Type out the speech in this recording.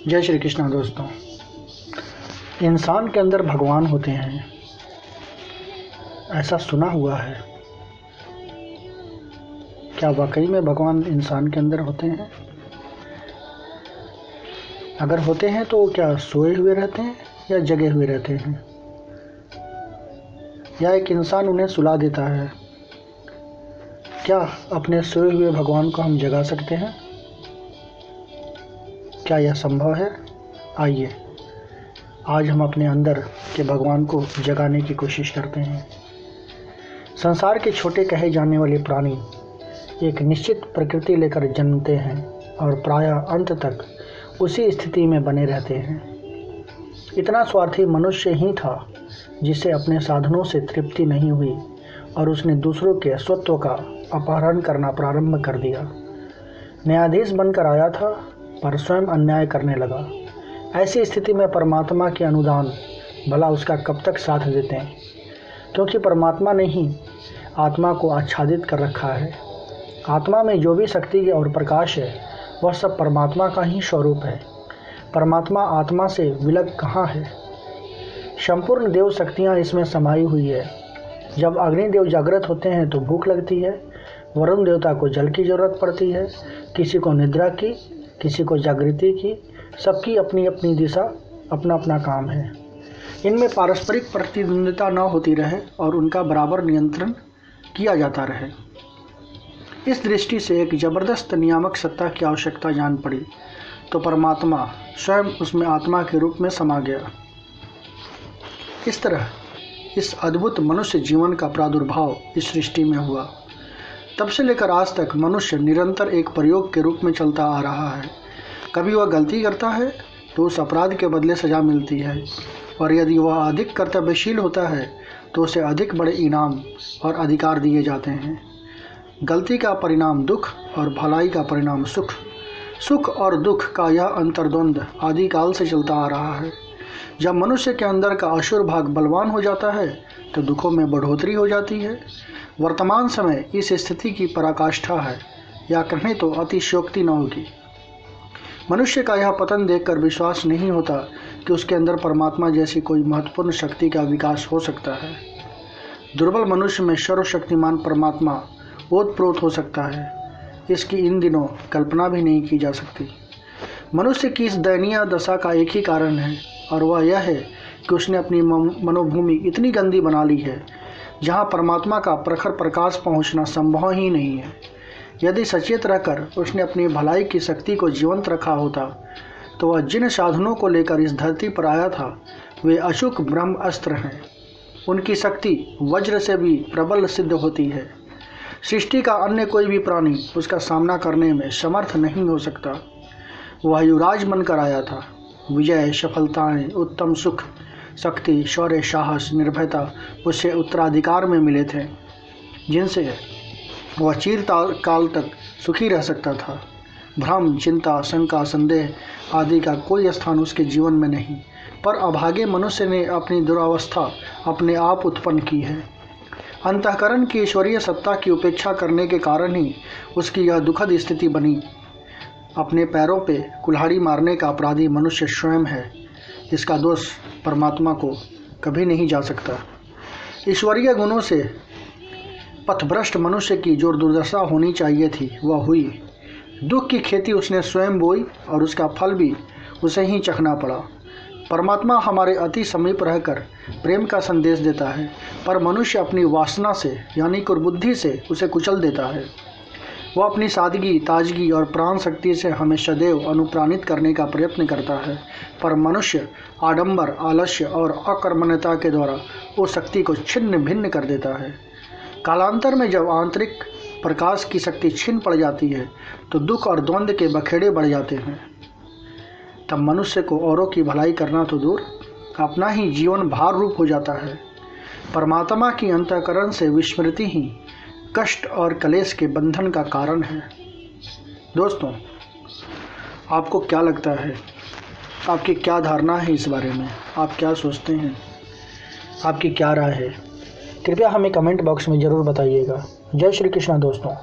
जय श्री कृष्ण दोस्तों। इंसान के अंदर भगवान होते हैं, ऐसा सुना हुआ है। क्या वाकई में भगवान इंसान के अंदर होते हैं? अगर होते हैं तो क्या सोए हुए रहते हैं या जगे हुए रहते हैं, या एक इंसान उन्हें सुला देता है? क्या अपने सोए हुए भगवान को हम जगा सकते हैं? क्या यह संभव है? आइए आज हम अपने अंदर के भगवान को जगाने की कोशिश करते हैं। संसार के छोटे कहे जाने वाले प्राणी एक निश्चित प्रकृति लेकर जन्मते हैं और प्रायः अंत तक उसी स्थिति में बने रहते हैं। इतना स्वार्थी मनुष्य ही था जिसे अपने साधनों से तृप्ति नहीं हुई और उसने दूसरों के स्वत्व का अपहरण करना प्रारंभ कर दिया। न्यायाधीश बनकर आया था पर स्वयं अन्याय करने लगा। ऐसी स्थिति में परमात्मा के अनुदान भला उसका कब तक साथ देते हैं, क्योंकि परमात्मा ने ही आत्मा को आच्छादित कर रखा है। आत्मा में जो भी शक्ति और प्रकाश है वह सब परमात्मा का ही स्वरूप है। परमात्मा आत्मा से विलग कहाँ है? संपूर्ण देव शक्तियाँ इसमें समाई हुई है। जब अग्निदेव जागृत होते हैं तो भूख लगती है, वरुण देवता को जल की जरूरत पड़ती है, किसी को निद्रा की, किसी को जागृति की। सबकी अपनी अपनी दिशा, अपना अपना काम है। इनमें पारस्परिक प्रतिद्वंदिता न होती रहे और उनका बराबर नियंत्रण किया जाता रहे। इस दृष्टि से एक जबरदस्त नियामक सत्ता की आवश्यकता जान पड़ी तो परमात्मा स्वयं उसमें आत्मा के रूप में समा गया। इस तरह इस अद्भुत मनुष्य जीवन का प्रादुर्भाव इस सृष्टि में हुआ। तब से लेकर आज तक मनुष्य निरंतर एक प्रयोग के रूप में चलता आ रहा है। कभी वह गलती करता है तो उस अपराध के बदले सज़ा मिलती है, और यदि वह अधिक कर्तव्यशील होता है तो उसे अधिक बड़े इनाम और अधिकार दिए जाते हैं। गलती का परिणाम दुख और भलाई का परिणाम सुख। सुख और दुख का यह अंतर्द्वंद आदिकाल से चलता आ रहा है। जब मनुष्य के अंदर का असुर भाग बलवान हो जाता है तो दुखों में बढ़ोतरी हो जाती है। वर्तमान समय इस स्थिति की पराकाष्ठा है, या कहें तो अतिशयोक्ति न होगी। मनुष्य का यह पतन देखकर विश्वास नहीं होता कि उसके अंदर परमात्मा जैसी कोई महत्वपूर्ण शक्ति का विकास हो सकता है। दुर्बल मनुष्य में सर्वशक्तिमान परमात्मा ओतप्रोत हो सकता है, इसकी इन दिनों कल्पना भी नहीं की जा सकती। मनुष्य की इस दयनीय दशा का एक ही कारण है, और वह यह है कि उसने अपनी मनोभूमि इतनी गंदी बना ली है जहाँ परमात्मा का प्रखर प्रकाश पहुँचना संभव ही नहीं है। यदि सचेत रहकर उसने अपनी भलाई की शक्ति को जीवंत रखा होता तो वह जिन साधनों को लेकर इस धरती पर आया था वे अचूक ब्रह्म अस्त्र हैं। उनकी शक्ति वज्र से भी प्रबल सिद्ध होती है। सृष्टि का अन्य कोई भी प्राणी उसका सामना करने में समर्थ नहीं हो सकता। वह युवराज बनकर आया था। विजय, सफलताएं, उत्तम सुख, शक्ति, शौर्य, साहस, निर्भयता उसे उत्तराधिकार में मिले थे, जिनसे वह चिरकाल तक सुखी रह सकता था। भ्रम, चिंता, शंका, संदेह आदि का कोई स्थान उसके जीवन में नहीं। पर अभागे मनुष्य ने अपनी दुरावस्था अपने आप उत्पन्न की है। अंतःकरण की ईश्वरीय सत्ता की उपेक्षा करने के कारण ही उसकी यह दुखद स्थिति बनी। अपने पैरों पे कुल्हाड़ी मारने का अपराधी मनुष्य स्वयं है। इसका दोष परमात्मा को कभी नहीं जा सकता। ईश्वरीय गुणों से पथभ्रष्ट मनुष्य की जो दुर्दशा होनी चाहिए थी वह हुई। दुख की खेती उसने स्वयं बोई और उसका फल भी उसे ही चखना पड़ा। परमात्मा हमारे अति समीप रहकर प्रेम का संदेश देता है, पर मनुष्य अपनी वासना से यानी कुर्बुद्धि से उसे कुचल देता है। वह अपनी सादगी, ताजगी और प्राण शक्ति से हमें सदैव अनुप्राणित करने का प्रयत्न करता है, पर मनुष्य आडंबर, आलस्य और अकर्मण्यता के द्वारा उस शक्ति को छिन्न भिन्न कर देता है। कालांतर में जब आंतरिक प्रकाश की शक्ति छिन पड़ जाती है तो दुख और द्वंद्व के बखेड़े बढ़ जाते हैं। तब मनुष्य को औरों की भलाई करना तो दूर, अपना ही जीवन भार रूप हो जाता है। परमात्मा की अंतःकरण से विस्मृति ही कष्ट और कलेश के बंधन का कारण है। दोस्तों, आपको क्या लगता है? आपकी क्या धारणा है इस बारे में? आप क्या सोचते हैं? आपकी क्या राय है? कृपया हमें कमेंट बॉक्स में ज़रूर बताइएगा। जय श्री कृष्ण दोस्तों।